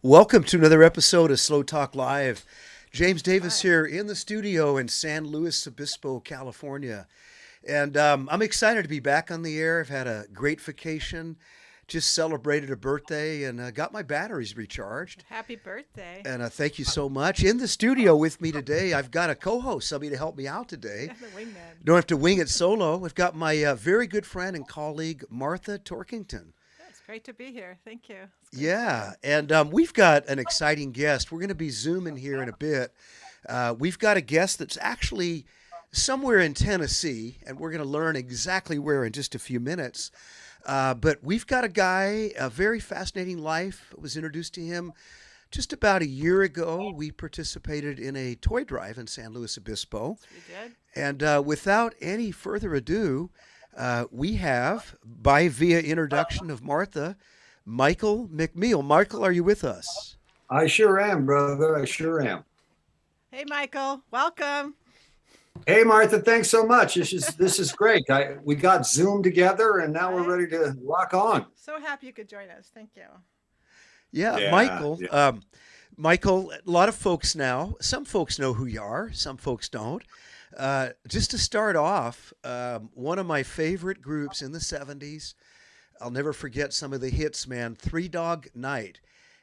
Welcome to another episode of Slow Talk Live. James Davis Hi. here in the studio in San Luis Obispo, California. And I'm excited to be back on the air. I've had a great vacation, just celebrated a birthday, and got my batteries recharged. Happy birthday. And thank you so much. In the studio with me today, I've got a co-host, somebody to help me out today. The wingman. Don't have to wing it solo. I've got my very good friend and colleague, Martha Torkington. It's great to be here. Thank you. Yeah, and we've got an exciting guest. We're going to be zooming here in a bit. We've got a guest that's actually somewhere in Tennessee, and we're going to learn exactly where in just a few minutes. But we've got a guy, a very fascinating life. It was introduced to him just about a year ago. We participated in a toy drive in San Luis Obispo. We did. And without any further ado, we have, by via introduction of Martha, Michael McMeel. Michael, are you with us? I sure am, brother. I sure am. Hey, Michael. Welcome. Hey, Martha. Thanks so much. This is great. We got Zoom together, and now we're ready to rock on. So happy you could join us. Thank you. Yeah, Michael. Michael, a lot of folks now, some folks know who you are, some folks don't. Just to start off, one of my favorite groups in the 70s, I'll never forget some of the hits, man, Three Dog Night.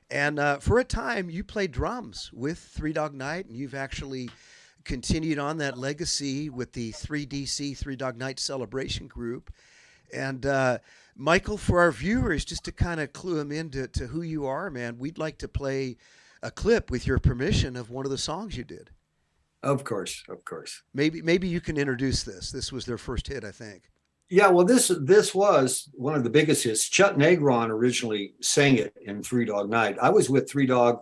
And for a time, you played drums with Three Dog Night, and you've actually continued on that legacy with the 3DC, Three Dog Night Celebration Group. And Michael, for our viewers, just to kind of clue them into who you are, man, we'd like to play a clip with your permission of one of the songs you did. Of course, of course. Maybe you can introduce this. This was their first hit, I think. Yeah, well, this was one of the biggest hits. Chuck Negron originally sang it in Three Dog Night. I was with Three Dog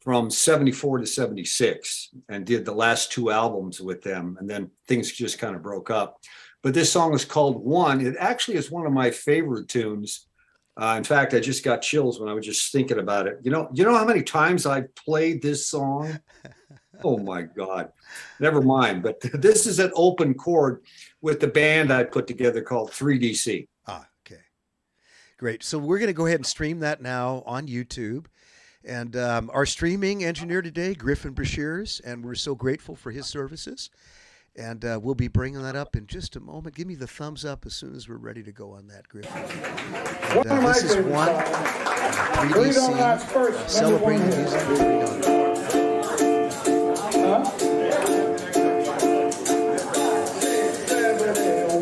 from 74 to 76 and did the last two albums with them, and then things just kind of broke up. But this song is called One. It actually is one of my favorite tunes. In fact, I just got chills when I was just thinking about it. You know how many times I played this song? Oh my God, never mind. But this is an open chord with the band I put together called 3DC. Ah, okay. Great. So we're going to go ahead and stream that now on YouTube. And our streaming engineer today, Griffin Brashears, and we're so grateful for his services. And we'll be bringing that up in just a moment. Give me the thumbs up as soon as we're ready to go on that, Griffin. And, this is one 3DC celebrating the music of freedom.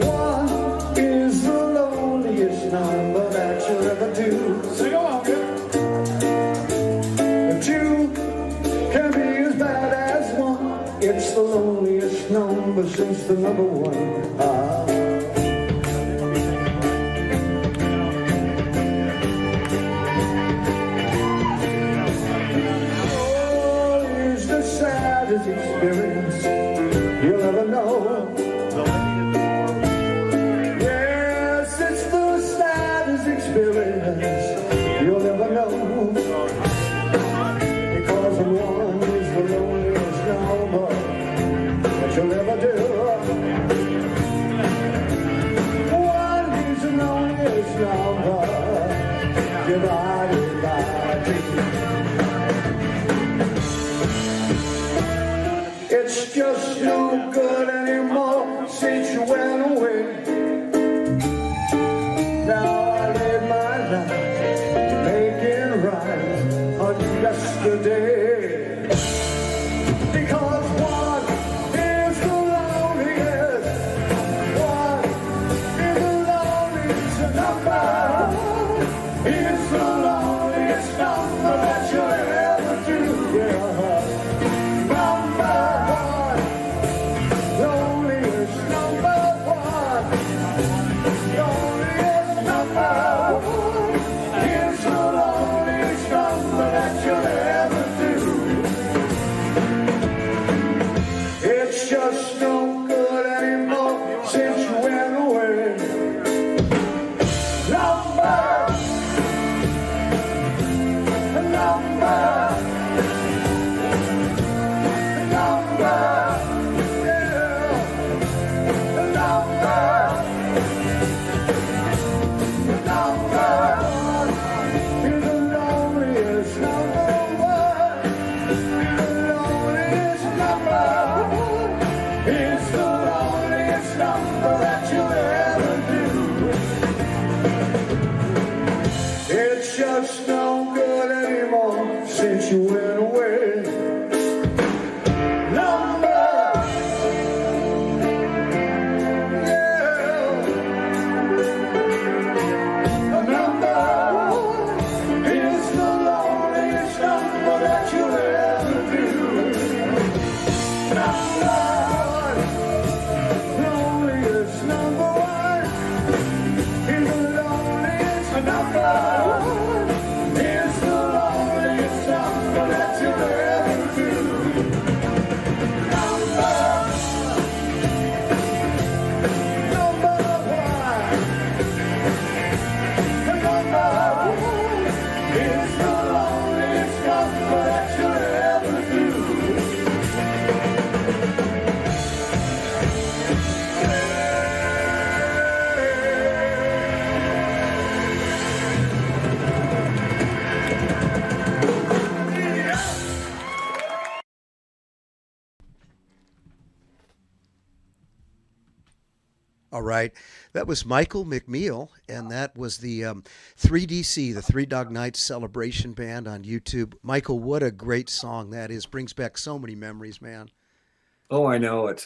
One is the loneliest number that you'll ever do. Sing along, good. Two can be as bad as one. It's the loneliest number since the number one. Oh, is the saddest experience you'll ever know. Yes, it's the saddest experience you'll ever know. Because one is the loneliest number that you'll ever do. All right. That was Michael McMeel, and that was the 3DC, the Three Dog Night Celebration Band on YouTube. Michael, what a great song that is. Brings back so many memories, man. Oh, I know it.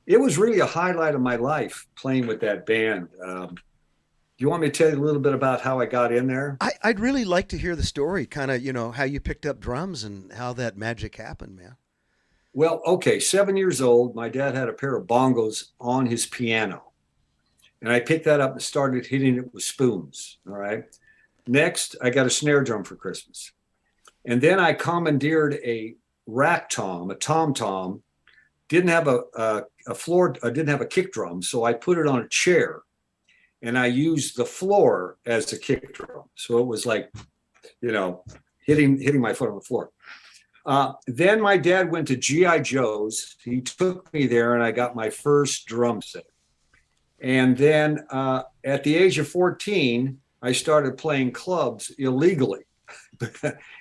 It was really a highlight of my life playing with that band. Do you want me to tell you a little bit about how I got in there? I'd really like to hear the story, kind of, how you picked up drums and how that magic happened, man. Well, okay, 7 years old, my dad had a pair of bongos on his piano. And I picked that up and started hitting it with spoons. All right. Next, I got a snare drum for Christmas. And then I commandeered a rack tom, a tom tom. Didn't have a floor, didn't have a kick drum. So I put it on a chair and I used the floor as a kick drum. So it was like, hitting my foot on the floor. Then my dad went to G.I. Joe's. He took me there and I got my first drum set. And then at the age of 14, I started playing clubs illegally.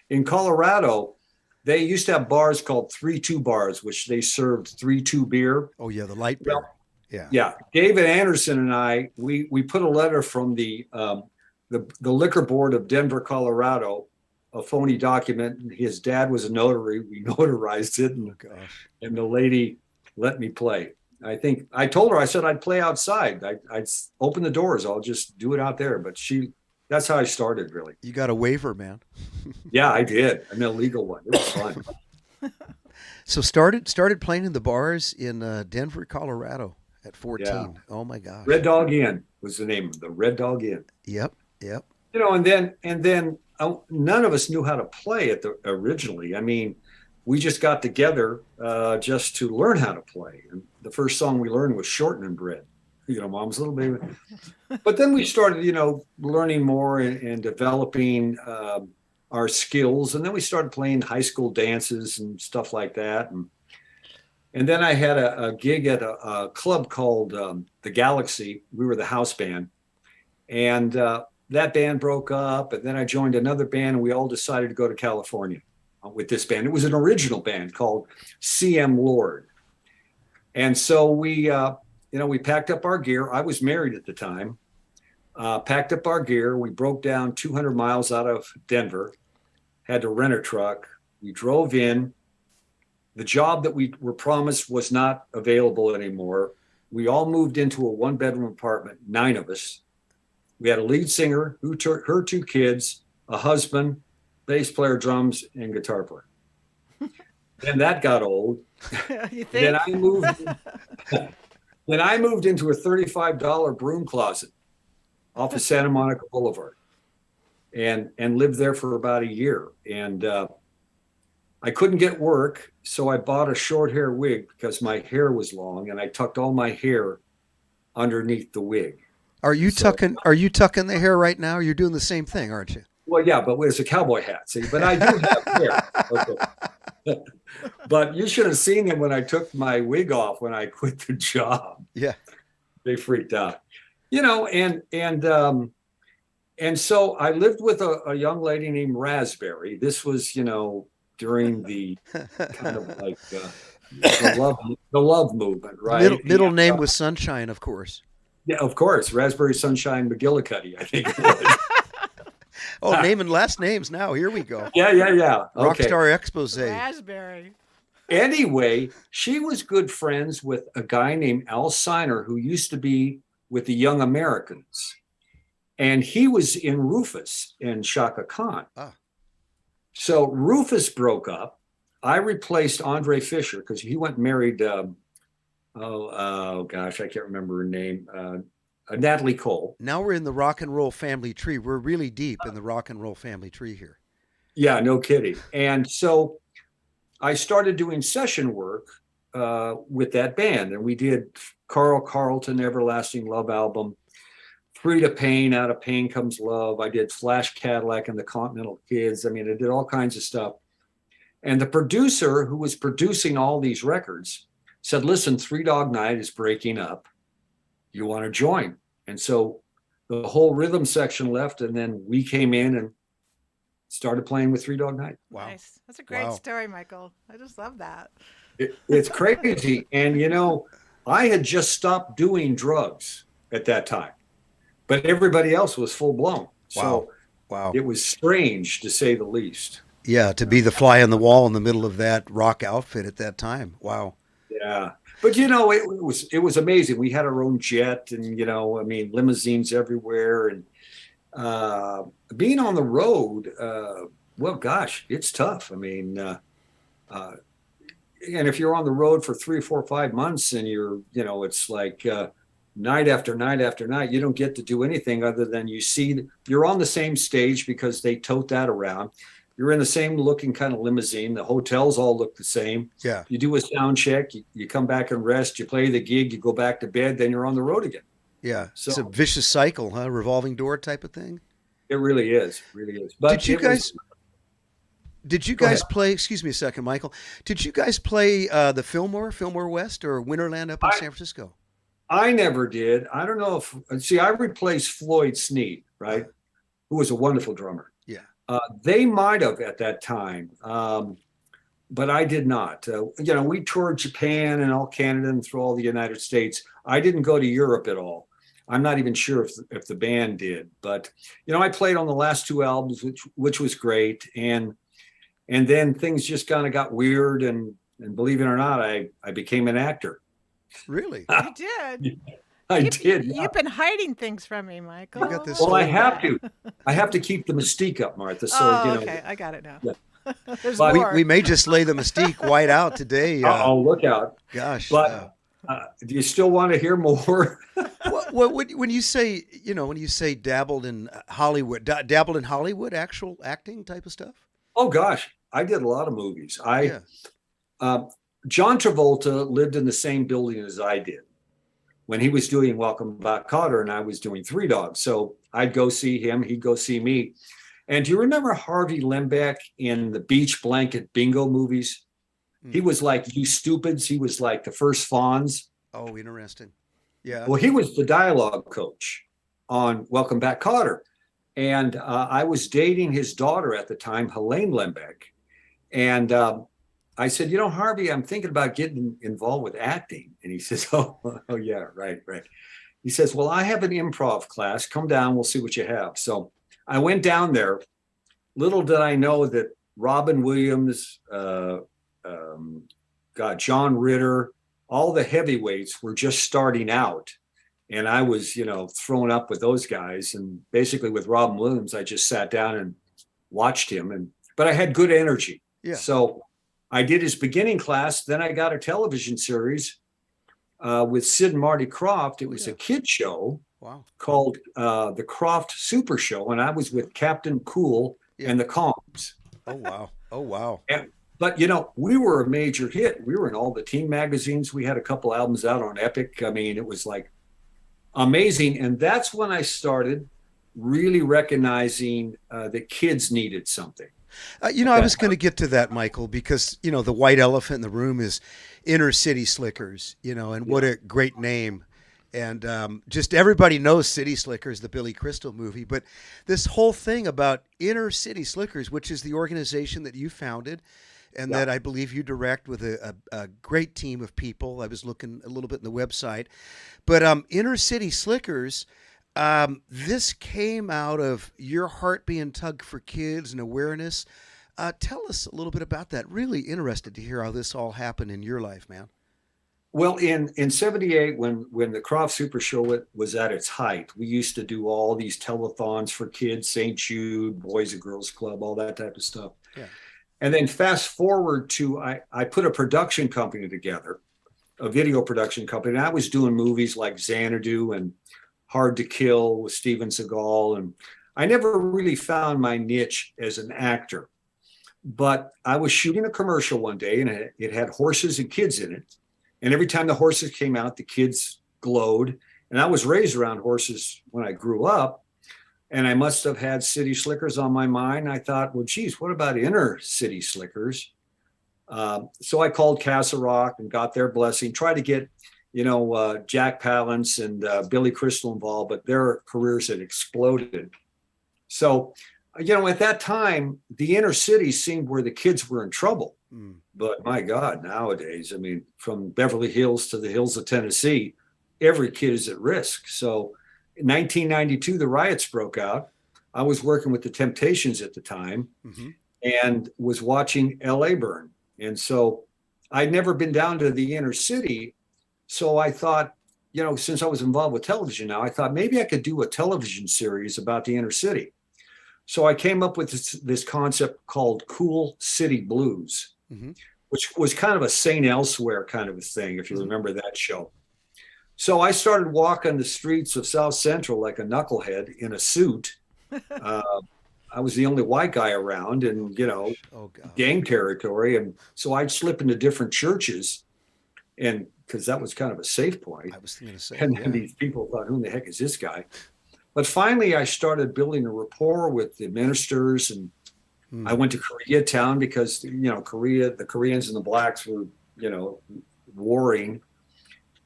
In Colorado, they used to have bars called 3-2 bars, which they served 3-2 beer. Oh, yeah, the light beer. Well, yeah. Yeah. David Anderson and I, we put a letter from the liquor board of Denver, Colorado, a phony document. His dad was a notary. We notarized it, and the lady let me play. I told her, I said I'd play outside. I'd open the doors. I'll just do it out there. But that's how I started, really. You got a waiver, man. Yeah, I did. An illegal one. It was fun. So started playing in the bars in Denver, Colorado at 14. Yeah. Oh my gosh. Red Dog Inn was the name of the Red Dog Inn. Yep. And then none of us knew how to play it originally. I mean, we just got together just to learn how to play. And the first song we learned was Shortening Bread, Mom's Little Baby. But then we started, learning more and developing our skills. And then we started playing high school dances and stuff like that. And then I had a gig at a club called the Galaxy. We were the house band. And that band broke up. And then I joined another band, and we all decided to go to California with this band. It was an original band called CM Lord. And so we packed up our gear. I was married at the time. Packed up our gear. We broke down 200 miles out of Denver, had to rent a truck. We drove in. The job that we were promised was not available anymore. We all moved into a one-bedroom apartment, 9 of us. We had a lead singer, her 2 kids, a husband, bass player, drums, and guitar player. Then that got old. You think? Then I moved into a $35 broom closet off of Santa Monica Boulevard, and lived there for about a year. And I couldn't get work, so I bought a short hair wig because my hair was long, and I tucked all my hair underneath the wig. Are you tucking the hair right now? You're doing the same thing, aren't you? Well, yeah, but it's a cowboy hat. See, but I do have hair. Okay. But you should have seen them when I took my wig off when I quit the job. Yeah, they freaked out. And so I lived with a young lady named Raspberry. This was, during the kind of like the love movement, right? Middle name was Sunshine, of course. Yeah, of course. Raspberry Sunshine McGillicuddy, I think it was. Oh, name and last names now. Here we go. Yeah. Okay. Rockstar expose. Raspberry. Anyway, she was good friends with a guy named Al Siner, who used to be with the Young Americans. And he was in Rufus and Shaka Khan. Ah. So Rufus broke up. I replaced Andre Fisher because he went and married, oh gosh, I can't remember her name. Natalie Cole. Now we're in the rock and roll family tree. We're really deep in the rock and roll family tree here. Yeah, no kidding. And so I started doing session work with that band. And we did Carl Carlton, Everlasting Love album, Frida Payne, Out of Pain Comes Love. I did Flash Cadillac and the Continental Kids. I mean, I did all kinds of stuff. And the producer who was producing all these records said, listen, Three Dog Night is breaking up. You want to join? And so the whole rhythm section left, and then we came in and started playing with Three Dog Night. Wow. Nice. That's a great story, Michael. I just love that. It's crazy. And, I had just stopped doing drugs at that time, but everybody else was full blown. So Wow. it was strange to say the least. Yeah, to be the fly on the wall in the middle of that rock outfit at that time. Wow. Yeah. But it was amazing. We had our own jet and, limousines everywhere. And being on the road, well, gosh, it's tough. And if you're on the road for 3 or 4 or 5 months and it's like night after night after night, you don't get to do anything other than you're on the same stage because they tote that around. You're in the same looking kind of limousine. The hotels all look the same. Yeah. You do a sound check, you come back and rest, you play the gig, you go back to bed, then you're on the road again. Yeah. So it's a vicious cycle, huh? Revolving door type of thing. it really is. Really is. But did you guys play, excuse me a second, Michael, did you guys play the Fillmore West or Winterland up in San Francisco? I never did. I don't know I replaced Floyd Sneed, right? Who was a wonderful drummer. Yeah. They might have at that time, but I did not. We toured Japan and all Canada and through all the United States. I didn't go to Europe at all. I'm not even sure if the band did, but I played on the last 2 albums, which was great, and then things just kind of got weird, and believe it or not, I became an actor. Really? You did. I did. You've been hiding things from me, Michael. You got this Well, I story. have to. I have to keep the mystique up, Martha. So okay, I got it now. Yeah. There's But more. We may just lay the mystique white out today. I'll look out. Gosh. But do you still want to hear more? When you say dabbled in Hollywood, actual acting type of stuff? Oh gosh, I did a lot of movies. John Travolta lived in the same building as I did when he was doing Welcome Back, Kotter, and I was doing Three Dogs. So I'd go see him, he'd go see me. And do you remember Harvey Lembeck in the Beach Blanket Bingo movies? He was like You Stupids. He was like the first Fonz. Oh, interesting. Yeah. Well, he was the dialogue coach on Welcome Back, Kotter. And I was dating his daughter at the time, Helene Lembeck. And I said, Harvey, I'm thinking about getting involved with acting. And he says, oh yeah, right. He says, well, I have an improv class. Come down, we'll see what you have. So I went down there. Little did I know that Robin Williams, John Ritter, all the heavyweights were just starting out. And I was, thrown up with those guys. And basically with Robin Williams, I just sat down and watched him. But I had good energy. Yeah. So I did his beginning class. Then I got a television series with Sid and Marty Krofft. It was a kid show called The Krofft Super Show. And I was with Captain Cool and the Kongs. Oh, wow. But, we were a major hit. We were in all the teen magazines. We had a couple albums out on Epic. I mean, it was like amazing. And that's when I started really recognizing that kids needed something. I was going to get to that, Michael, because, the white elephant in the room is Inner City Slickers, and what a great name. And just everybody knows City Slickers, the Billy Crystal movie. But this whole thing about Inner City Slickers, which is the organization that you founded and that I believe you direct with a great team of people. I was looking a little bit in the website. But Inner City Slickers, this came out of your heart being tugged for kids and awareness. Tell us a little bit about that. Really interested to hear how this all happened in your life, man. Well, in 78, when the Krofft Super Show was at its height, we used to do all these telethons for kids, St. Jude, Boys and Girls Club, all that type of stuff. Yeah. And then fast forward to, I put a production company together, a video production company. And I was doing movies like Xanadu and Hard to Kill with Steven Seagal. And I never really found my niche as an actor. But I was shooting a commercial one day, and it had horses and kids in it. And every time the horses came out, the kids glowed. And I was raised around horses when I grew up. And I must have had City Slickers on my mind. I thought, well, geez, what about Inner City Slickers? So I called Castle Rock and got their blessing, tried to get, Jack Palance and Billy Crystal involved, but their careers had exploded. So, at that time, the inner city seemed where the kids were in trouble. But my God, nowadays, I mean, from Beverly Hills to the hills of Tennessee, every kid is at risk. So in 1992, the riots broke out. I was working with the Temptations at the time and was watching LA burn. And so I'd never been down to the inner city. So I thought, you know, since I was involved with television now, I thought maybe I could do a television series about the inner city. So I came up with this concept called Cool City Blues, which was kind of a St. Elsewhere kind of a thing, if you remember that show. So I started walking the streets of South Central like a knucklehead in a suit. I was the only white guy around, and, you know, gang territory. And so I'd slip into different churches, and because that was kind of a safe point. I was going to say, and then these people thought, who in the heck is this guy? But finally, I started building a rapport with the ministers, and I went to Koreatown because, you know, the Koreans and the blacks were, you know, warring,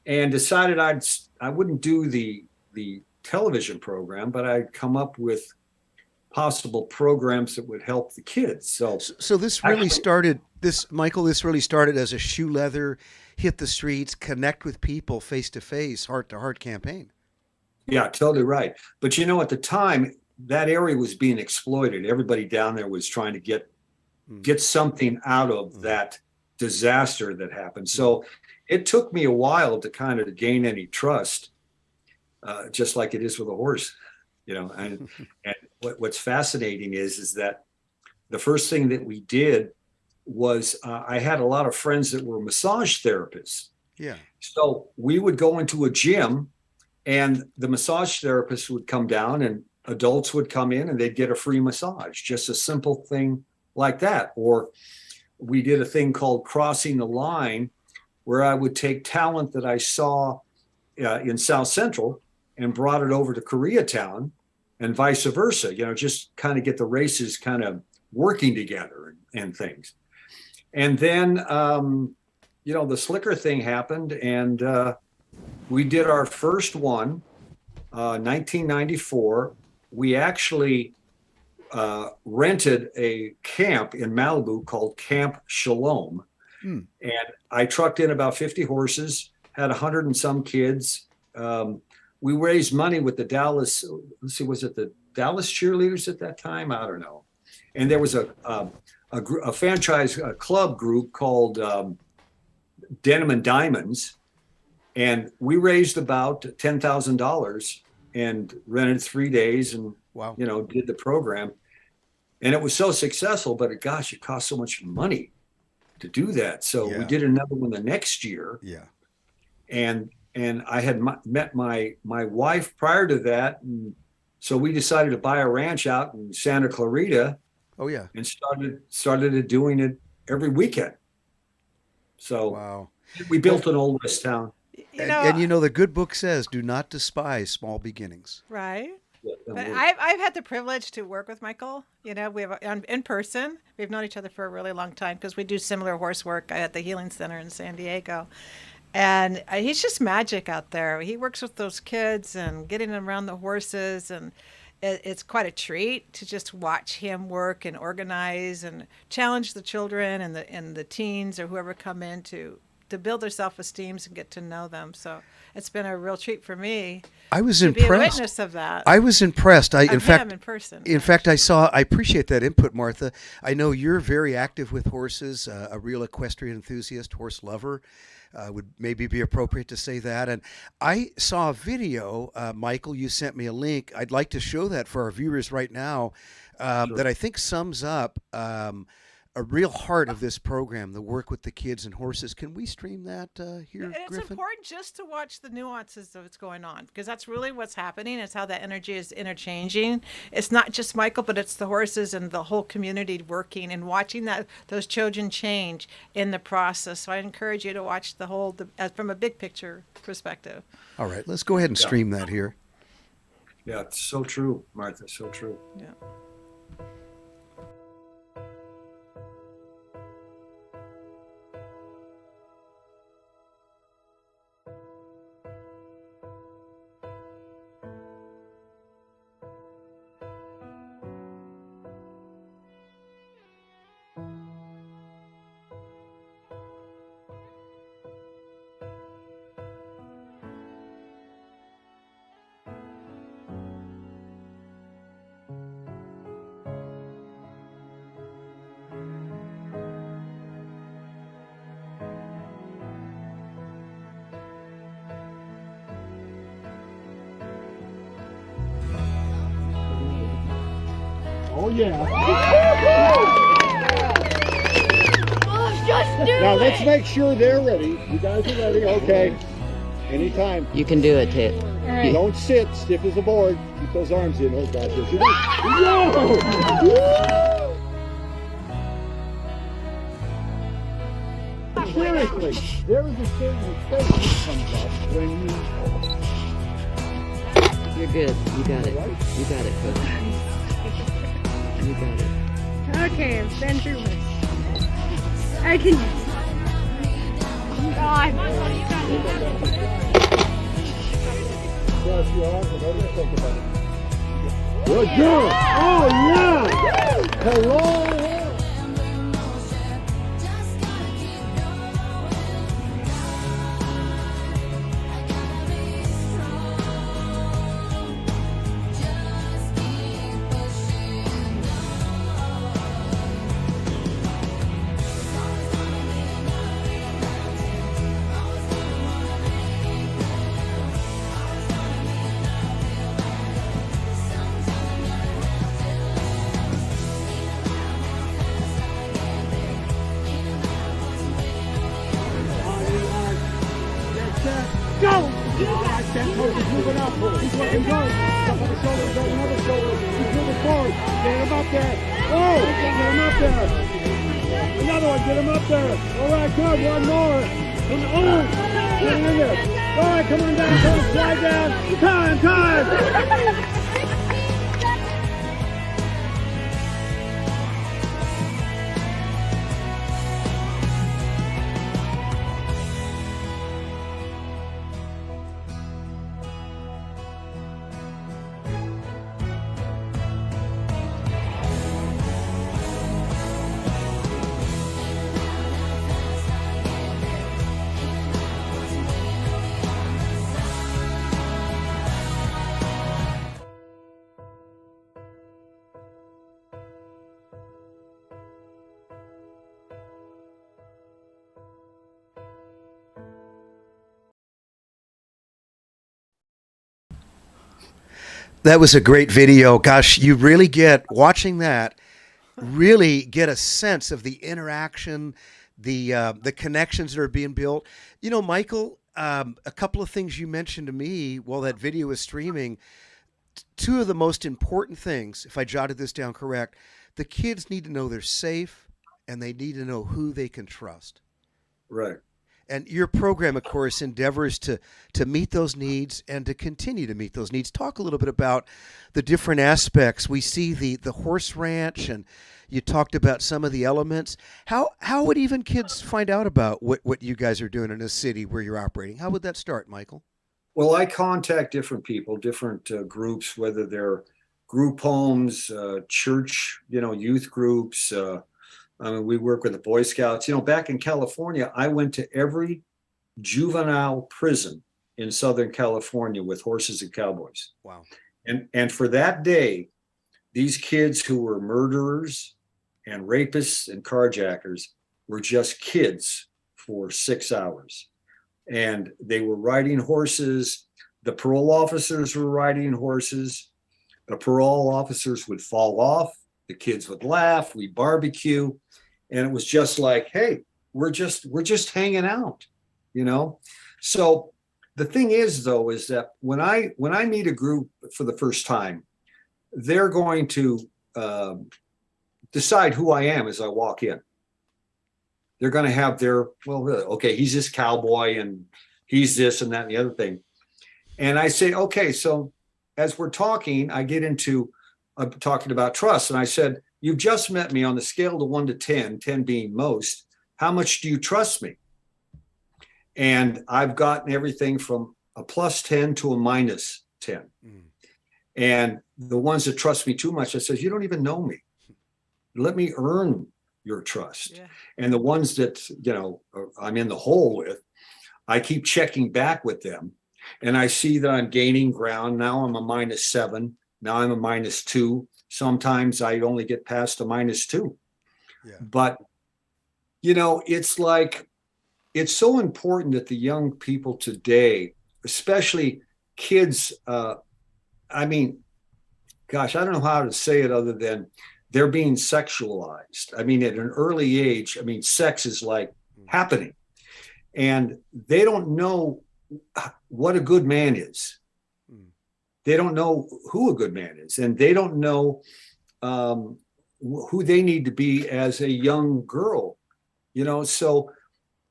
and decided I wouldn't do the television program, but I'd come up with possible programs that would help the kids. So this really started, Michael, this really started as a shoe leather, hit the streets, connect with people face to face, heart to heart campaign. Yeah, totally right. But, you know, at the time, that area was being exploited. Everybody down there was trying to get something out of that disaster that happened. So it took me a while to kind of gain any trust, just like it is with a horse, you know. And what's fascinating is that the first thing that we did was I had a lot of friends that were massage therapists. Yeah. So we would go into a gym, and the massage therapist would come down, and adults would come in and they'd get a free massage, just a simple thing like that. Or we did a thing called Crossing the Line, where I would take talent that I saw in South Central and brought it over to Koreatown, and vice versa, you know, just kind of get the races kind of working together and things. And then, you know, the slicker thing happened, and we did our first one, 1994. We actually rented a camp in Malibu called Camp Shalom. And I trucked in about 50 horses, had 100 and some kids. We raised money with the Dallas, let's see, was it the Dallas cheerleaders at that time? I don't know. And there was a franchise club group called Denim and Diamonds. And we raised about $10,000 and rented 3 days and, you know, did the program. And it was so successful, but gosh, it cost so much money to do that. So we did another one the next year. Yeah. And I had met my wife prior to that. And so we decided to buy a ranch out in Santa Clarita. Oh, yeah. And started doing it every weekend. So we built an old West town. And you know, the good book says, do not despise small beginnings. Right. But I've had the privilege to work with Michael. You know, we have in person. We've known each other for a really long time because we do similar horse work at the Healing Center in San Diego. And he's just magic out there. He works with those kids and getting them around the horses, and it's quite a treat to just watch him work and organize and challenge the children and the teens or whoever come in to build their self-esteem and get to know them. So it's been a real treat for me. I was to impressed. Be a witness of that. I was impressed. In fact, in person. In fact, I appreciate that input, Martha. I know you're very active with horses, a real equestrian enthusiast, horse lover. Would maybe be appropriate to say that. And I saw a video, Michael, you sent me a link. I'd like to show that for our viewers right now, that I think sums up a real heart of this program, the work with the kids and horses. Can we stream that here, It's Griffin? important just to watch the nuances of what's going on, because that's really what's happening. It's how that energy is interchanging. It's not just Michael, but it's the horses and the whole community working and watching those children change in the process. So I encourage you to watch from a big picture perspective. All right, let's go ahead and stream that here. Yeah, it's so true, Martha, so true. Yeah. Oh, yeah. Now, let's make sure they're ready. You guys are ready? Okay. Anytime. You can do it, Tit. Right. Don't sit stiff as a board. Keep those arms in. Oh, God. Here she goes. Whoa! Seriously, there is a certain space that comes up when you... You're good. You got it. You got it, Coach. You got it. Okay, I've been through this. I can... God. Good girl. Oh, yeah. Hello. Go! All right, He's moving up. He's looking good. Up on the shoulder, go another shoulder. He's moving forward. Get him up there. Oh, get him up there. Another one, get him up there. All right, good. One more. Oh, get him in there. All right, come on down. Come on, slide down. Time. That was a great video. Gosh, you really get, watching that, really get a sense of the interaction, the connections that are being built. You know, Michael, a couple of things you mentioned to me while that video was streaming. Two of the most important things, if I jotted this down correct, the kids need to know they're safe and they need to know who they can trust. Right. And your program, of course, endeavors to meet those needs and to continue to meet those needs. Talk a little bit about the different aspects. We see the horse ranch, and you talked about some of the elements. How would even kids find out about what you guys are doing in a city where you're operating? How would that start, Michael? Well, I contact different people, different groups, whether they're group homes, church, youth groups. I mean, we work with the Boy Scouts. Back in California, I went to every juvenile prison in Southern California with horses and cowboys. Wow. And for that day, these kids who were murderers and rapists and carjackers were just kids for 6 hours. And they were riding horses. The parole officers were riding horses. The parole officers would fall off. The kids would laugh. We'd barbecue. And it was just like, hey, we're just hanging out, So the thing is, though, is that when I meet a group for the first time, they're going to decide who I am as I walk in. They're going to have their, okay, he's this cowboy and he's this and that and the other thing. And I say, okay, so as we're talking, I get into talking about trust. And I said, you've just met me on the scale of 1 to 10, 10 being most. How much do you trust me? And I've gotten everything from a +10 to a -10. And the ones that trust me too much, I says, you don't even know me. Let me earn your trust. Yeah. And the ones that, I'm in the hole with, I keep checking back with them. And I see that I'm gaining ground. Now I'm a -7. Now I'm a -2. Sometimes I only get past a -2. Yeah. But, it's like, it's so important that the young people today, especially kids, because gosh, I don't know how to say it other than they're being sexualized. I mean, at an early age, I mean, sex is like happening, and they don't know what a good man is. They don't know who a good man is, and they don't know who they need to be as a young girl, you know. So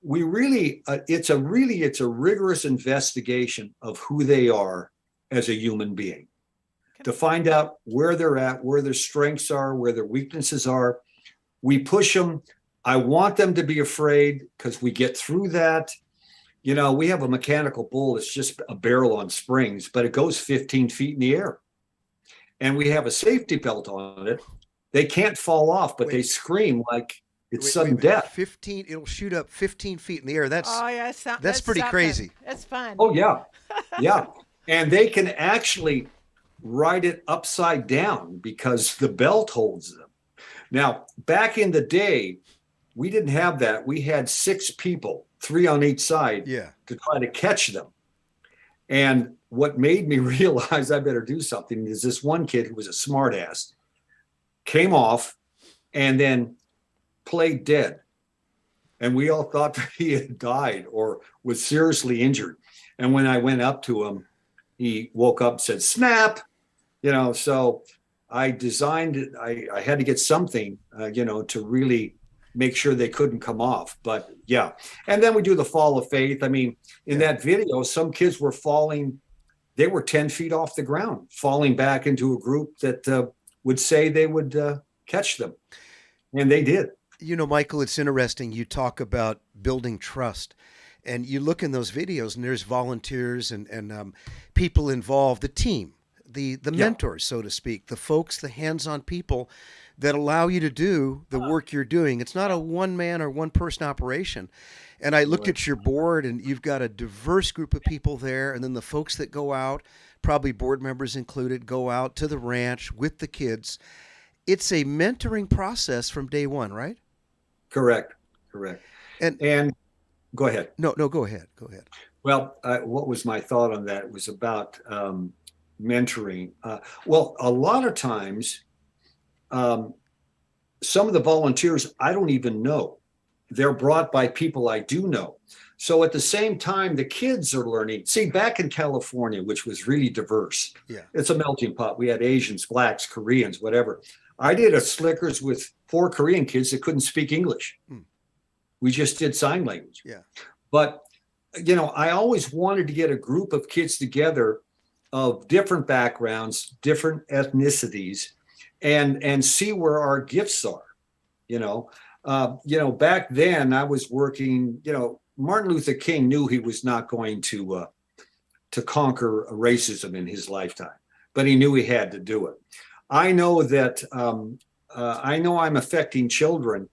we really, it's a rigorous investigation of who they are as a human being, to find out where they're at, where their strengths are, where their weaknesses are. We push them. I want them to be afraid, because we get through that. You know, we have a mechanical bull. It's just a barrel on springs, but it goes 15 feet in the air. And we have a safety belt on it. They can't fall off, but they scream like it's sudden death. 15, it'll shoot up 15 feet in the air. That's that's pretty crazy. That's fun. Oh, yeah. Yeah. And they can actually ride it upside down because the belt holds them. Now, back in the day, we didn't have that. We had 6 people, 3 on each side, to try to catch them. And what made me realize I better do something is this one kid who was a smartass came off and then played dead. And we all thought that he had died or was seriously injured. And when I went up to him, he woke up and said, "Snap." You know, so I designed it. I had to get something, you know, to really make sure they couldn't come off. But yeah. And then we do the fall of faith. I mean, in that video, some kids were falling. They were 10 feet off the ground, falling back into a group that would say they would catch them. And they did. You know, Michael, it's interesting. You talk about building trust, and you look in those videos and there's volunteers and people involved, the team, the mentors, so to speak, the folks, the hands-on people that allow you to do the work you're doing. It's not a one-man or one-person operation. And I looked at your board, and you've got a diverse group of people there. And then the folks that go out, probably board members included, go out to the ranch with the kids. It's a mentoring process from day one, right? Correct. And go ahead. No, go ahead. Well, what was my thought on that? It was about mentoring. Well, a lot of times, some of the volunteers I don't even know. They're brought by people I do know. So at the same time, the kids are learning. See, back in California, which was really diverse, it's a melting pot. We had Asians, blacks, Koreans, whatever. I did a Slickers with 4 Korean kids that couldn't speak English. We just did sign language. But, you know, I always wanted to get a group of kids together of different backgrounds, different ethnicities, and see where our gifts are. You know, back then I was working, you know, Martin Luther King knew he was not going to conquer racism in his lifetime, but he knew he had to do it. I know that I know I'm affecting children,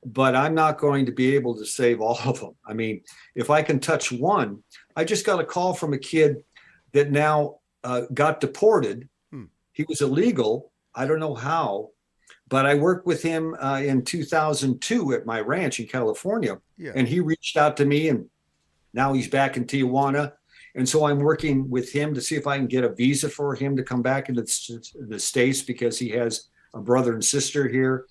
but I'm not going to be able to save all of them. I mean, if I can touch one, I just got a call from a kid that now got deported. He was illegal. I don't know how, but I worked with him in 2002 at my ranch in California, and he reached out to me, and now he's back in Tijuana. And so I'm working with him to see if I can get a visa for him to come back into the States because he has a brother and sister here.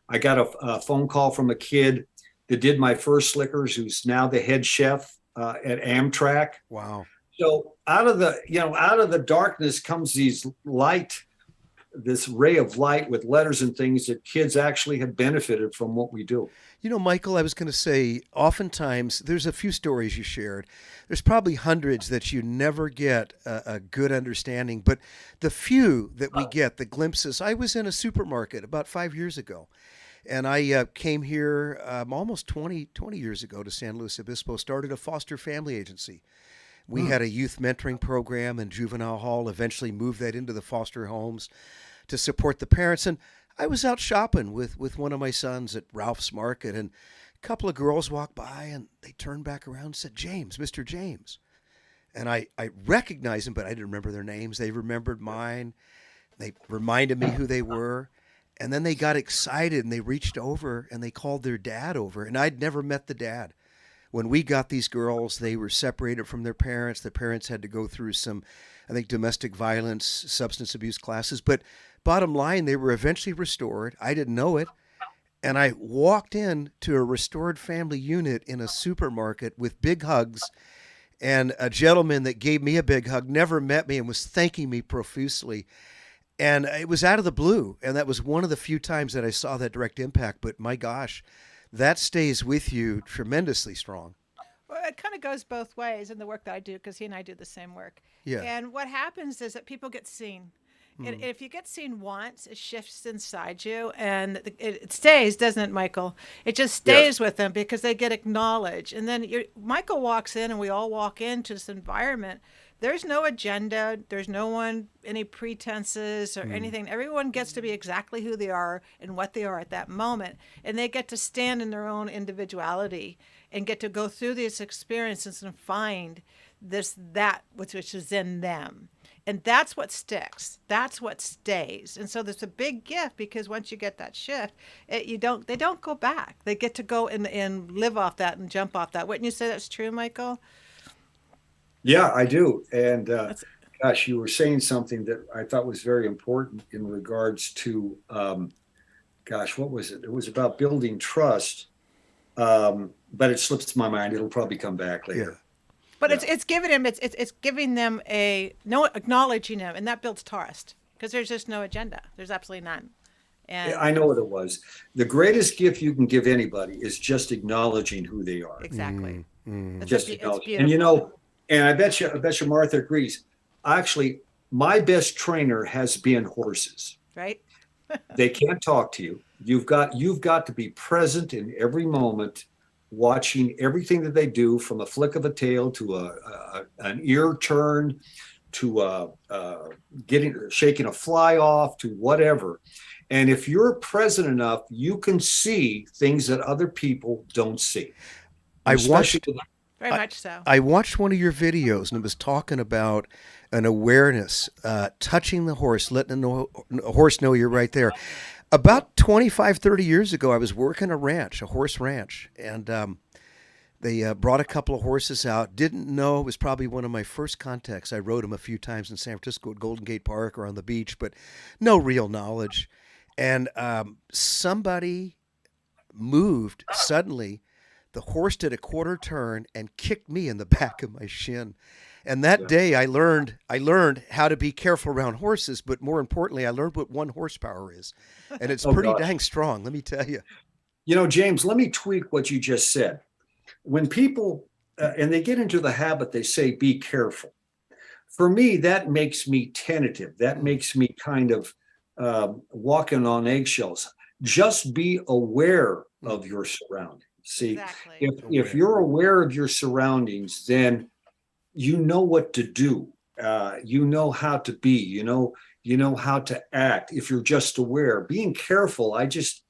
I got a phone call from a kid that did my first Slickers, who's now the head chef at Amtrak. Wow. So out of the darkness comes this ray of light with letters and things that kids actually have benefited from what we do. You know, Michael, I was going to say, oftentimes there's a few stories you shared. There's probably hundreds that you never get a good understanding, but the few that we get, the glimpses. I was in a supermarket about 5 years ago, and I came here almost 20 years ago to San Luis Obispo, started a foster family agency. We had a youth mentoring program in juvenile hall, eventually moved that into the foster homes to support the parents. And I was out shopping with one of my sons at Ralph's Market, and a couple of girls walked by, and they turned back around and said, "James, Mr. James." And I recognized them, but I didn't remember their names. They remembered mine. They reminded me who they were. And then they got excited, and they reached over, and they called their dad over. And I'd never met the dad. when we got these girls, they were separated from their parents. The parents had to go through some, I think, domestic violence, substance abuse classes. But bottom line, they were eventually restored. I didn't know it. And I walked in to a restored family unit in a supermarket with big hugs, and a gentleman that gave me a big hug never met me and was thanking me profusely. And it was out of the blue. And that was one of the few times that I saw that direct impact. But my gosh, that stays with you tremendously strong. Well, it kind of goes both ways in the work that I do, because he and I do the same work. Yeah. And what happens is that people get seen. And if you get seen once, it shifts inside you, and it stays, doesn't it, Michael? It just stays with them because they get acknowledged. And then Michael walks in, and we all walk into this environment. There's no agenda. There's no one, any pretenses or anything. Everyone gets to be exactly who they are and what they are at that moment. And they get to stand in their own individuality and get to go through these experiences and find that which is in them. And that's what sticks. That's what stays. And so there's a big gift, because once you get that shift, they don't go back. They get to go and live off that and jump off that. Wouldn't you say that's true, Michael? Yeah, I do. And gosh, you were saying something that I thought was very important in regards to, what was it? It was about building trust, but it slips my mind. It'll probably come back later. Yeah. But it's giving them it's giving them acknowledging them, and that builds trust, because there's just no agenda. There's absolutely none. And I know what it was. The greatest gift you can give anybody is just acknowledging who they are. Exactly. Just acknowledging. And and I bet you Martha agrees. Actually, my best trainer has been horses. Right. They can't talk to you. You've got to be present in every moment, watching everything that they do, from a flick of a tail to an ear turn to shaking a fly off to whatever. And if you're present enough, you can see things that other people don't see. Very much so. I watched one of your videos, and it was talking about an awareness, touching the horse, letting a horse know you're right there. About 25, 30 years ago, I was working a horse ranch, and they brought a couple of horses out. Didn't know, it was probably one of my first contacts. I rode them a few times in San Francisco at Golden Gate Park or on the beach, but no real knowledge. And somebody moved suddenly. The horse did a quarter turn and kicked me in the back of my shin. And that day I learned how to be careful around horses, but more importantly, I learned what 1 horsepower is. And it's pretty dang strong, let me tell you. You know, James, let me tweak what you just said. When people, and they get into the habit, they say, be careful. For me, that makes me tentative. That makes me kind of walking on eggshells. Just be aware of your surroundings. See, Exactly. if you're aware of your surroundings, then you know what to do. You know how to be. You know how to act. If you're just aware, being careful. I just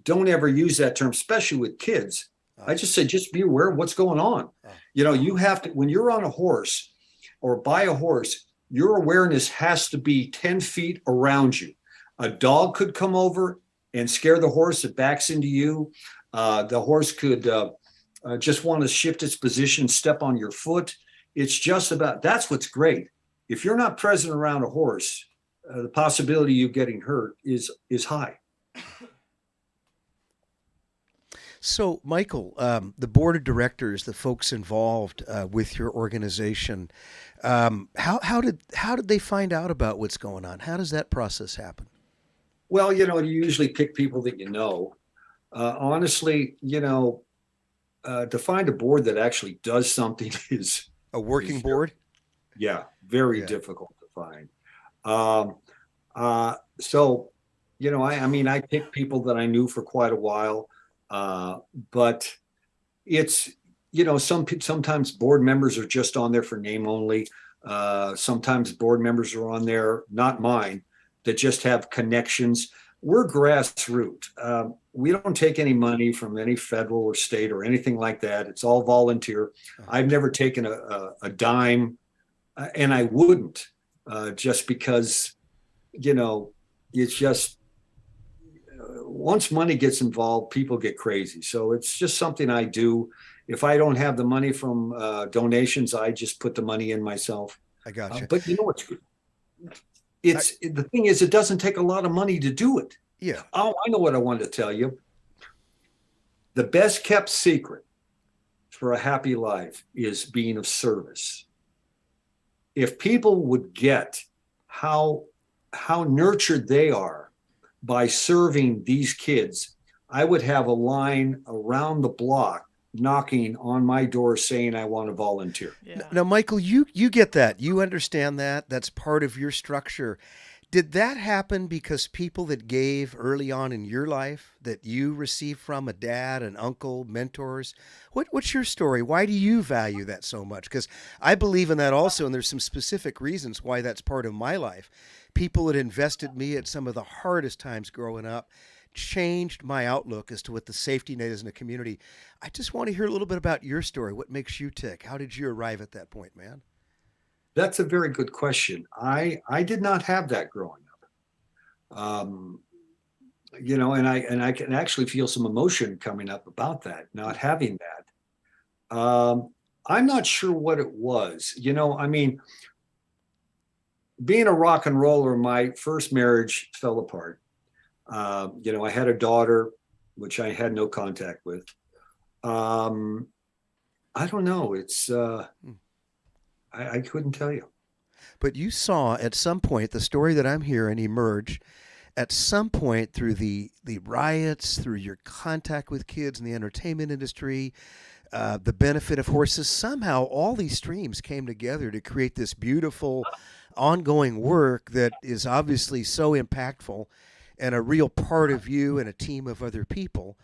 don't ever use that term, especially with kids. I just say, just be aware of what's going on. You have to, when you're on a horse or by a horse, your awareness has to be 10 feet around you. A dog could come over and scare the horse. It backs into you. The horse could just want to shift its position, step on your foot. It's just about, that's what's great. If you're not present around a horse, the possibility of you getting hurt is high. So, Michael, the board of directors, the folks involved with your organization, how did they find out about what's going on? How does that process happen? Well, you usually pick people that you know. Honestly, to find a board that actually does something is a working board. Yeah, very difficult to find. So, I picked people that I knew for quite a while. But it's, sometimes board members are just on there for name only. Sometimes board members are on there, not mine, that just have connections. We're grassroots. We don't take any money from any federal or state or anything like that. It's all volunteer. I've never taken a dime, and I wouldn't, just because, it's just, once money gets involved, people get crazy. So it's just something I do. If I don't have the money from donations, I just put the money in myself. I got you. But you know what's good? The thing is, it doesn't take a lot of money to do it. Yeah. Oh, I know what I wanted to tell you. The best kept secret for a happy life is being of service. If people would get how nurtured they are by serving these kids, I would have a line around the block knocking on my door saying I want to volunteer. Yeah. Now, Michael, you get that. You understand that. That's part of your structure. Did that happen because people that gave early on in your life that you received from a dad, an uncle, mentors? What's your story? Why do you value that so much? Because I believe in that also, and there's some specific reasons why that's part of my life. People that invested me at some of the hardest times growing up changed my outlook as to what the safety net is in a community. I just want to hear a little bit about your story. What makes you tick? How did you arrive at that point, man? That's a very good question. I did not have that growing up. And I can actually feel some emotion coming up about that, not having that. I'm not sure what it was. Being a rock and roller, my first marriage fell apart. I had a daughter, which I had no contact with. I don't know. I couldn't tell you. But you saw at some point the story that I'm hearing emerge at some point through the riots, through your contact with kids in the entertainment industry, the benefit of horses. Somehow all these streams came together to create this beautiful ongoing work that is obviously so impactful and a real part of you and a team of other people.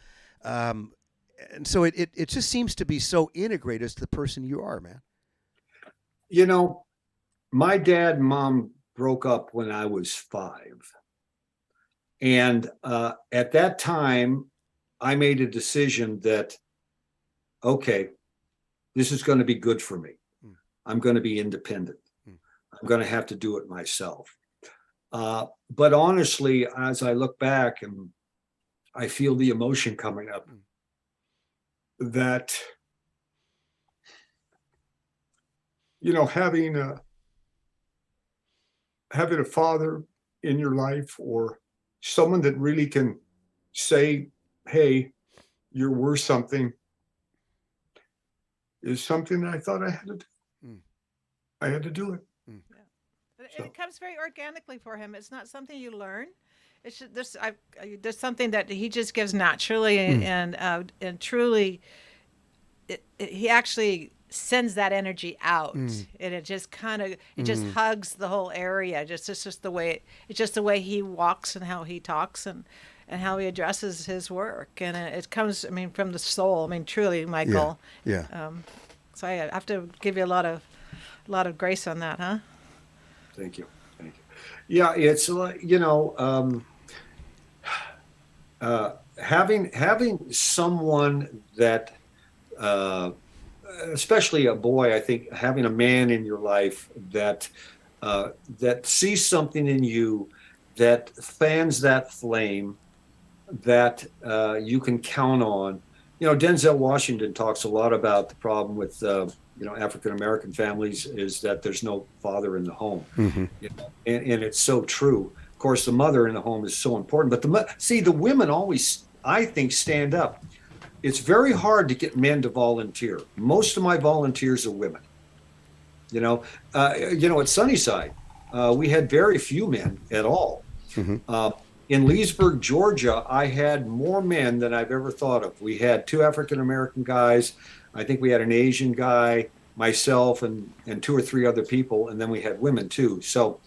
And so it just seems to be so integrated as the person you are, man. My dad and mom broke up when I was 5. And at that time, I made a decision that, okay, this is going to be good for me. I'm going to be independent. I'm going to have to do it myself. But honestly, as I look back and I feel the emotion coming up, that, having a father in your life or someone that really can say, hey, you're worth something, is something that I thought I had to do. I had to do it. It comes very organically for him. It's not something you learn. It's just, there's something that he just gives naturally, and truly, he actually sends that energy out, and it just just hugs the whole area. It's just the way he walks and how he talks and how he addresses his work, and it comes, from the soul. Truly, Michael. Yeah. So I have to give you a lot of grace on that, huh? Thank you. Yeah, it's having someone that, especially a boy, I think having a man in your life that sees something in you, that fans that flame, that you can count on. Denzel Washington talks a lot about the problem with African-American families is that there's no father in the home. And it's so true. Of course, the mother in the home is so important, but the women always, I think, stand up. It's very hard to get men to volunteer. Most of my volunteers are women. At Sunnyside, we had very few men at all. In Leesburg, Georgia, I had more men than I've ever thought of. We had 2 African-American guys. I think we had an Asian guy, myself, and 2 or 3 other people, and then we had women too. So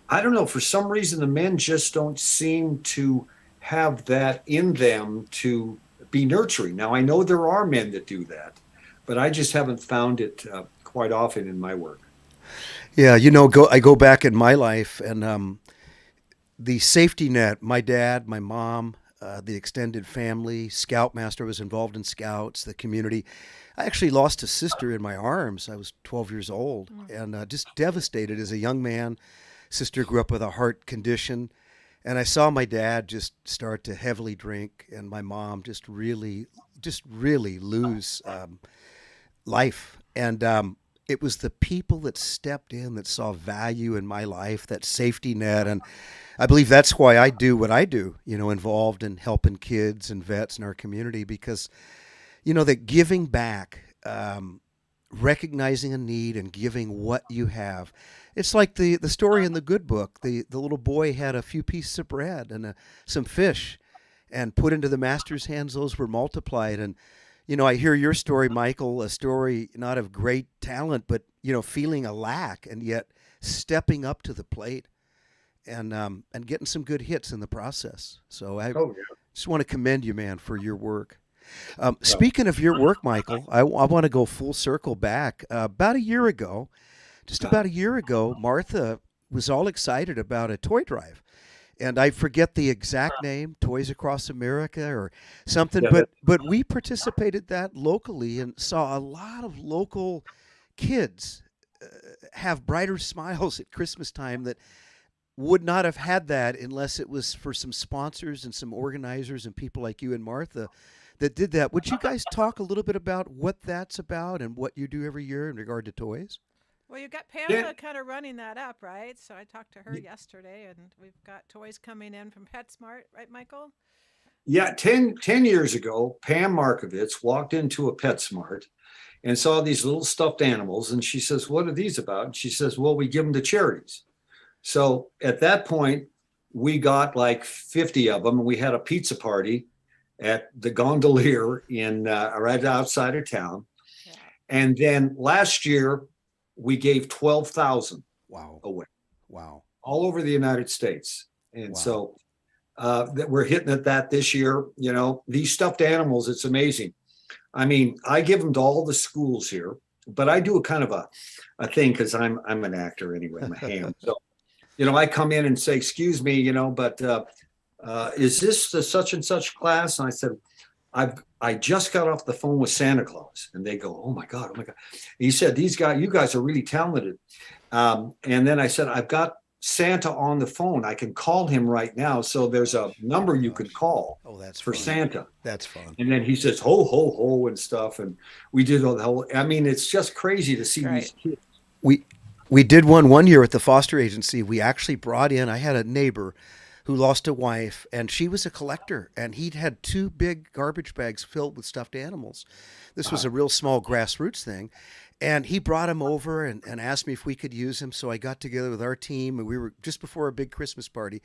I don't know, for some reason, the men just don't seem to have that in them to be nurturing. Now, I know there are men that do that, but I just haven't found it quite often in my work. Yeah, I go back in my life, and the safety net, my dad, my mom, the extended family, Scoutmaster was involved in Scouts, the community. I actually lost a sister in my arms. I was 12 years old and just devastated as a young man. Sister grew up with a heart condition, and I saw my dad just start to heavily drink, and my mom just really lose life. And it was the people that stepped in that saw value in my life, that safety net. And I believe that's why I do what I do, involved in helping kids and vets in our community, because, that giving back, recognizing a need and giving what you have. It's like the story in the good book. The little boy had a few pieces of bread and some fish, and put into the master's hands, those were multiplied. And, I hear your story, Michael, a story not of great talent, but, feeling a lack and yet stepping up to the plate and getting some good hits in the process. So I just want to commend you, man, for your work. Speaking of your work, Michael, I want to go full circle back. About a year ago, Martha was all excited about a toy drive. And I forget the exact name, Toys Across America or something, but we participated that locally and saw a lot of local kids have brighter smiles at Christmas time that would not have had that unless it was for some sponsors and some organizers and people like you and Martha that did that. Would you guys talk a little bit about what that's about and what you do every year in regard to toys? Well, you've got Pamela kind of running that up, right? So I talked to her yesterday, and we've got toys coming in from PetSmart, right, Michael? Yeah, 10 years ago, Pam Markovitz walked into a PetSmart and saw these little stuffed animals, and she says, "What are these about?" And she says, "Well, we give them to charities." So at that point, we got like 50 of them, and we had a pizza party at the Gondolier in right outside of town. Yeah. And then last year, we gave 12,000 away. Wow. All over the United States. And so that we're hitting at that this year. These stuffed animals, it's amazing. I mean, I give them to all the schools here, but I do a kind of a thing because I'm an actor anyway, I'm a ham. So, I come in and say, "Excuse me, but is this the such and such class?" And I said, I just got off the phone with Santa Claus. And they go, oh my God. He said, you guys are really talented. And then I said, I've got Santa on the phone. I can call him right now. So there's a number you can call for fun. Santa. That's fun. And then he says, ho, ho, ho, and stuff. And we did all the whole, it's just crazy to see these kids. We did one year at the foster agency. We actually brought in, I had a neighbor who lost a wife, and she was a collector, and he'd had 2 big garbage bags filled with stuffed animals. This was a real small grassroots thing, and he brought him over and asked me if we could use him. So I got together with our team, and we were just before a big Christmas party.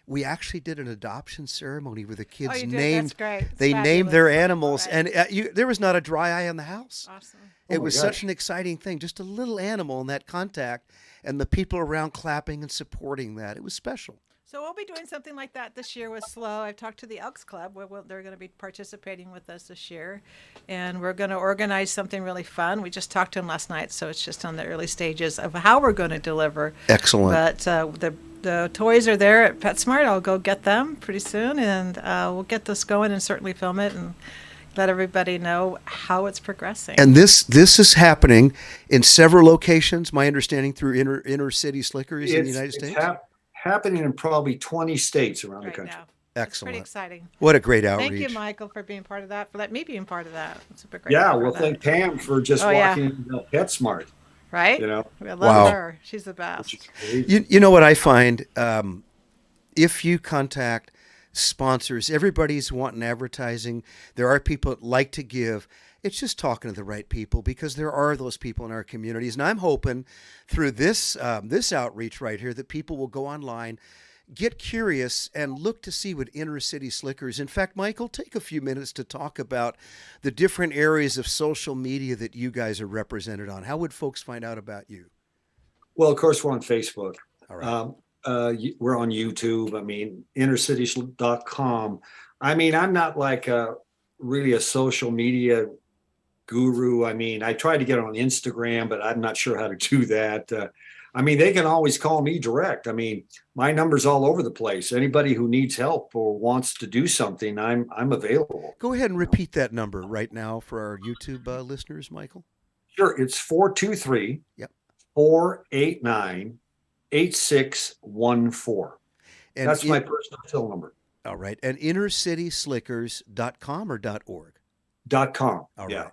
We actually did an adoption ceremony where the kids named. That's great. They named their animals, and there was not a dry eye in the house. Awesome. It was such an exciting thing, just a little animal in that contact, and the people around clapping and supporting that. It was special. So we'll be doing something like that this year with SLO. I've talked to the Elks Club. They're going to be participating with us this year. And we're going to organize something really fun. We just talked to them last night, so it's just on the early stages of how we're going to deliver. Excellent. But the toys are there at PetSmart. I'll go get them pretty soon, and we'll get this going and certainly film it and let everybody know how it's progressing. And this is happening in several locations, my understanding, through inner city slickers in the United States? Happening in probably 20 states around the country. Now. Excellent. Pretty exciting. What a great outreach. Thank you, Michael, for being part of that, for letting me being part of that. It's a great. Yeah, well, thank Pam for just walking into PetSmart. Right? I love her. She's the best. You know what I find? If you contact sponsors, everybody's wanting advertising. There are people that like to give. It's just talking to the right people, because there are those people in our communities. And I'm hoping through this outreach right here that people will go online, get curious, and look to see what inner city slickers. In fact, Michael, take a few minutes to talk about the different areas of social media that you guys are represented on. How would folks find out about you? Well, of course, we're on Facebook. All right. We're on YouTube. innercity.com. I'm not like really a social media guru. I try to get on Instagram, but I'm not sure how to do that. They can always call me direct. My number's all over the place. Anybody who needs help or wants to do something, I'm available. Go ahead and repeat that number right now for our YouTube listeners, Michael. Sure. It's 423 489 8614. And that's my personal cell number. All right. And innercityslickers.com or .org? .com. All right.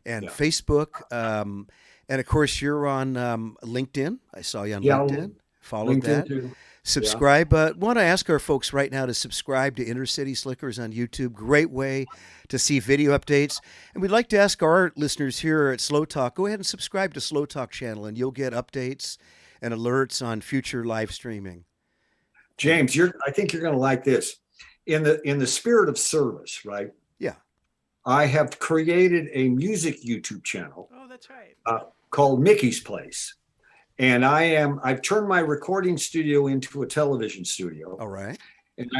and Yeah. Facebook. And of course, you're on LinkedIn. I saw you on LinkedIn. Followed LinkedIn that. too. Yeah. Subscribe. Want to ask our folks right now to subscribe to Inner City Slickers on YouTube. Great way to see video updates. And we'd like to ask our listeners here at Slow Talk, go ahead and subscribe to Slow Talk channel, and you'll get updates and alerts on future live streaming. James, I think you're going to like this. In the spirit of service, right? Yeah. I have created a music YouTube channel. Oh, that's right. Called Mickey's Place. And I've turned my recording studio into a television studio. All right. And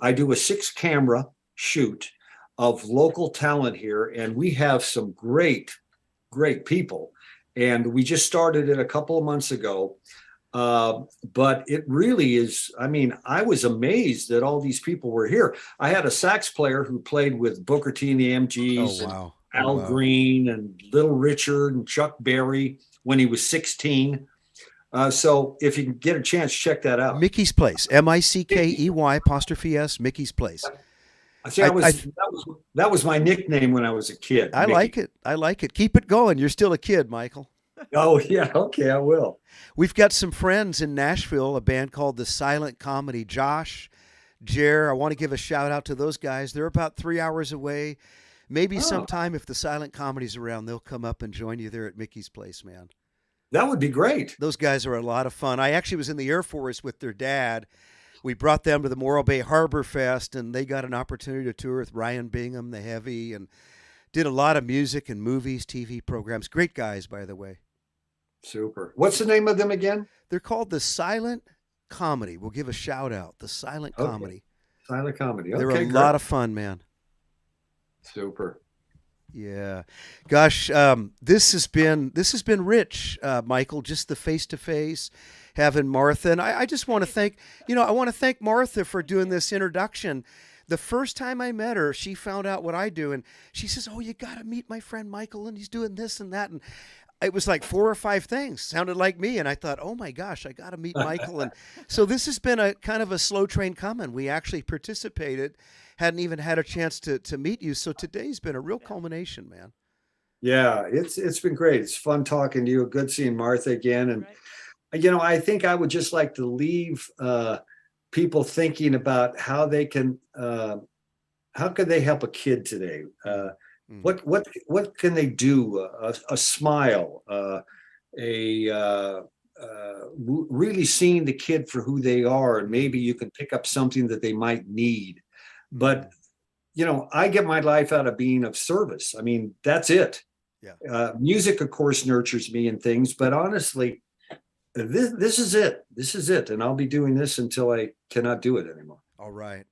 I do a 6-camera shoot of local talent here. And we have some great people. And we just started it a couple of months ago. But it really is, I mean, I was amazed that all these people were here. I had a sax player who played with Booker T and the MGs, and Al Green and Little Richard and Chuck Berry when he was 16. So if you can get a chance, check that out. Mickey's Place, Mickey_S, Mickey's Place. See, that was my nickname when I was a kid. I Mickey. like it. Keep it going. You're still a kid, Michael. Oh, yeah. Okay, I will. We've got some friends in Nashville, a band called The Silent Comedy. Josh, Jer, I want to give a shout out to those guys. They're about 3 hours away. Maybe sometime if The Silent Comedy's around, they'll come up and join you there at Mickey's Place, man. That would be great. Those guys are a lot of fun. I actually was in the Air Force with their dad. We brought them to the Morro Bay Harbor Fest, and they got an opportunity to tour with Ryan Bingham, the Heavy, and did a lot of music and movies, TV programs. Great guys, by the way. Super. What's the name of them again? They're called The Silent Comedy. We'll give a shout out. The Silent Comedy. Silent Comedy. Okay, They're a great. lot of fun, man. Super. Yeah. Gosh, this has been rich, Michael, just the face-to-face, having Martha. And I just want to thank, I want to thank Martha for doing this introduction. The first time I met her, she found out what I do, and she says, "Oh, you got to meet my friend Michael, and he's doing this and that." And it was like 4 or 5 things, sounded like me. And I thought, oh my gosh, I got to meet Michael. And so this has been a kind of a slow train coming. We actually participated, hadn't even had a chance to meet you. So today's been a real culmination, man. Yeah, it's been great. It's fun talking to you. Good seeing Martha again. And, I think I would just like to leave people thinking about how they can, how can they help a kid today? What can they do? A smile, really seeing the kid for who they are, and maybe you can pick up something that they might need. But I get my life out of being of service. I mean, that's it. Yeah. Music, of course, nurtures me and things, but honestly, this is it. This is it, and I'll be doing this until I cannot do it anymore. All right.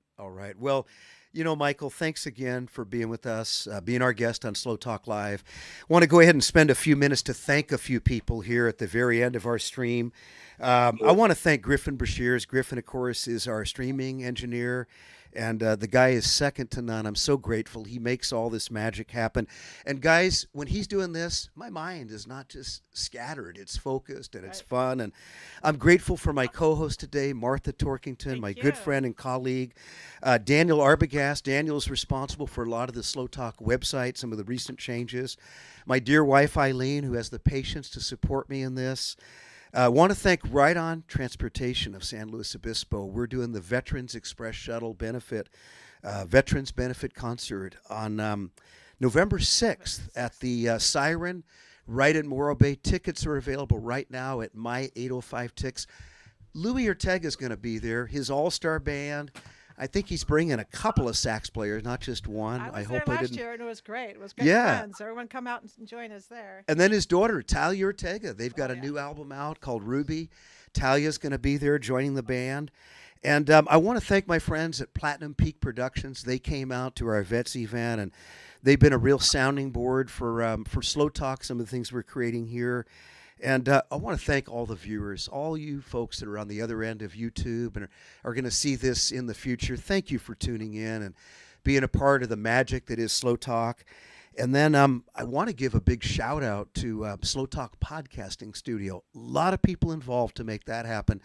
Well, Michael, thanks again for being with us, being our guest on Slow Talk Live. I want to go ahead and spend a few minutes to thank a few people here at the very end of our stream. I want to thank Griffin Brashears. Griffin, of course, is our streaming engineer, and the guy is second to none. I'm so grateful. He makes all this magic happen. And guys, when he's doing this, my mind is not just scattered. It's focused and it's fun. And I'm grateful for my co-host today, Martha Torkington, my good friend and colleague, Daniel Arbogast. Daniel's responsible for a lot of the Slow Talk website, some of the recent changes. My dear wife, Eileen, who has the patience to support me in this. I want to thank Right On Transportation of San Luis Obispo. We're doing the Veterans Express Shuttle Veterans Benefit Concert on November 6th at the Siren right in Morro Bay. Tickets are available right now at My 805 Tix. Louis Ortega is going to be there, his all-star band. I think he's bringing a couple of sax players, not just one. I was there last year, and it was great. It was great fun. So everyone come out and join us there. And then his daughter, Talia Ortega. They've got a new album out called Ruby. Talia's going to be there joining the band. And I want to thank my friends at Platinum Peak Productions. They came out to our Vets event, and they've been a real sounding board for Slow Talk, some of the things we're creating here. And I want to thank all the viewers, all you folks that are on the other end of YouTube and are going to see this in the future. Thank you for tuning in and being a part of the magic that is Slow Talk. And then I want to give a big shout out to Slow Talk Podcasting Studio. A lot of people involved to make that happen.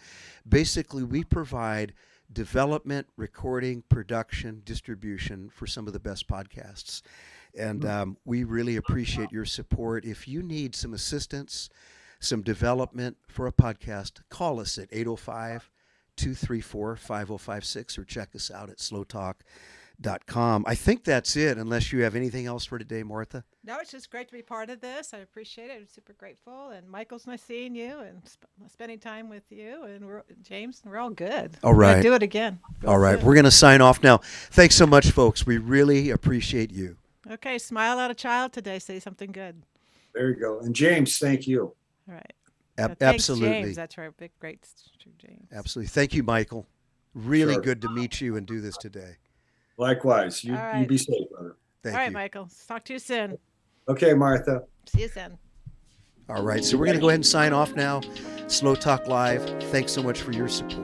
Basically, we provide development, recording, production, distribution for some of the best podcasts. And we really appreciate your support. If you need some assistance, some development for a podcast, call us at 805-234-5056 or check us out at slowtalk.com. I think that's it, unless you have anything else for today, Martha. No, it's just great to be part of this. I appreciate it. I'm super grateful. And Michael's nice seeing you and spending time with you. And James, we're all good. All right. We're gonna do it again. All right. We're going to sign off now. Thanks so much, folks. We really appreciate you. Okay. Smile at a child today. Say something good. There you go. And James, thank you. All right. Thanks, absolutely. James. That's our big, great James. Absolutely. Thank you, Michael. Really Sure. good to meet you and do this today. Likewise. You right. be safe, brother. Thank All right, you. Michael. Talk to you soon. Okay, Martha. See you soon. All right. So we're going to go ahead and sign off now. Slow Talk Live. Thanks so much for your support.